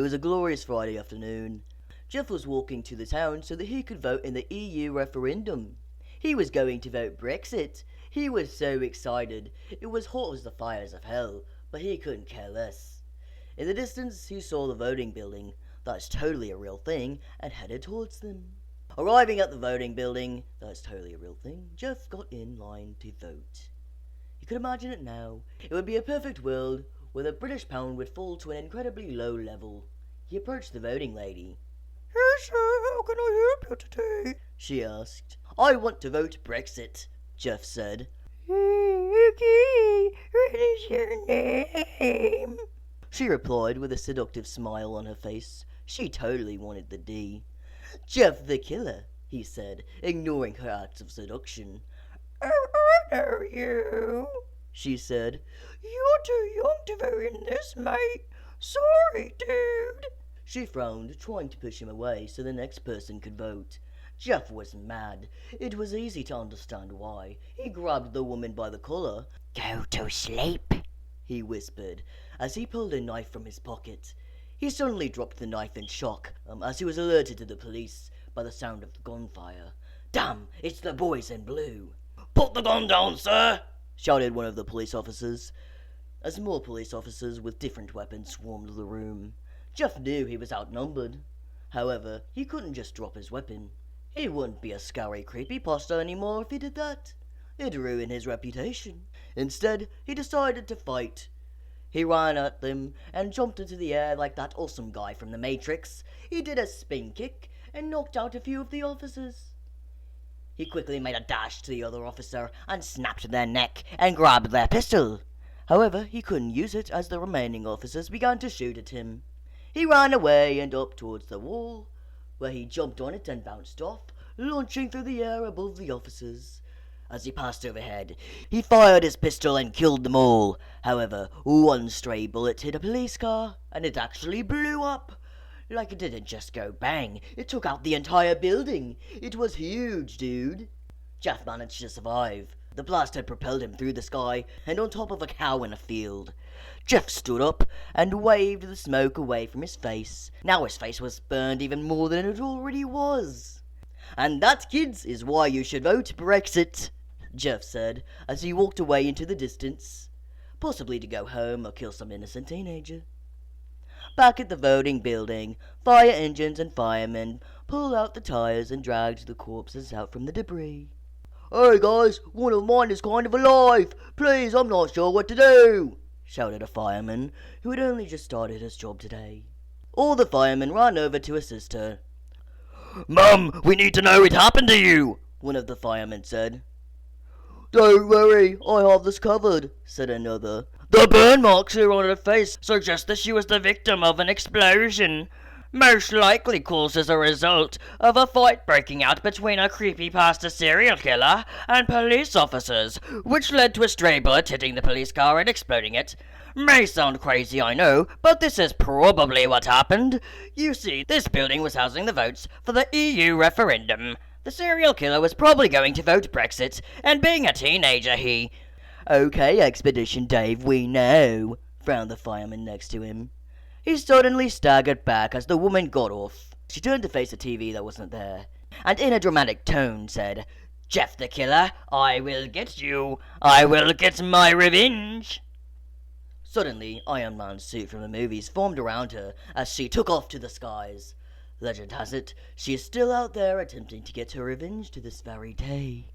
It was a glorious Friday afternoon. Jeff was walking to the town so that he could vote in the EU referendum. He was going to vote Brexit. He was so excited. It was hot as the fires of hell, but he couldn't care less. In the distance, he saw the voting building. That's totally a real thing, and headed towards them. Arriving at the voting building, that's totally a real thing, Jeff got in line to vote. You could imagine it now. It would be a perfect world where the British pound would fall to an incredibly low level. He approached the voting lady. "Yes, sir, how can I help you today?" she asked. "I want to vote Brexit," Jeff said. "Okay, what is your name?" she replied with a seductive smile on her face. She totally wanted the D. "Jeff the Killer," he said, ignoring her acts of seduction. "Oh, I know you," she said. "You're too young to vote in this, mate. Sorry, dude." She frowned, trying to push him away so the next person could vote. Jeff was mad. It was easy to understand why. He grabbed the woman by the collar. "Go to sleep," he whispered, as he pulled a knife from his pocket. He suddenly dropped the knife in shock, as he was alerted to the police by the sound of the gunfire. "Damn, it's the boys in blue." "Put the gun down, sir," shouted one of the police officers, as more police officers with different weapons swarmed the room. Jeff knew he was outnumbered. However, he couldn't just drop his weapon. He wouldn't be a scary creepypasta anymore if he did that. It'd ruin his reputation. Instead, he decided to fight. He ran at them and jumped into the air like that awesome guy from The Matrix. He did a spin kick and knocked out a few of the officers. He quickly made a dash to the other officer and snapped their neck and grabbed their pistol. However, he couldn't use it as the remaining officers began to shoot at him. He ran away and up towards the wall, where he jumped on it and bounced off, launching through the air above the officers. As he passed overhead, he fired his pistol and killed them all. However, one stray bullet hit a police car, and it actually blew up. Like, it didn't just go bang, it took out the entire building. It was huge, dude. Jeff managed to survive. The blast had propelled him through the sky and on top of a cow in a field. Jeff stood up and waved the smoke away from his face. Now his face was burned even more than it already was. "And that, kids, is why you should vote Brexit," Jeff said as he walked away into the distance, possibly to go home or kill some innocent teenager. Back at the voting building, fire engines and firemen pulled out the tires and dragged the corpses out from the debris. "Hey guys, one of mine is kind of alive. Please, I'm not sure what to do," shouted a fireman who had only just started his job today. All the firemen ran over to assist her. "Mum, we need to know what happened to you," one of the firemen said. "Don't worry, I have this covered," said another. "The burn marks here on her face suggest that she was the victim of an explosion. Most likely caused as a result of a fight breaking out between a creepypasta serial killer and police officers, which led to a stray bullet hitting the police car and exploding it. May sound crazy, I know, but this is probably what happened. You see, this building was housing the votes for the EU referendum. The serial killer was probably going to vote Brexit, and being a teenager, he..." "Okay, Expedition Dave, we know," frowned the fireman next to him. He suddenly staggered back as the woman got off. She turned to face a TV that wasn't there, and in a dramatic tone said, "Jeff the Killer, I will get you. I will get my revenge." Suddenly, Iron Man's suit from the movies formed around her as she took off to the skies. Legend has it, she is still out there attempting to get her revenge to this very day.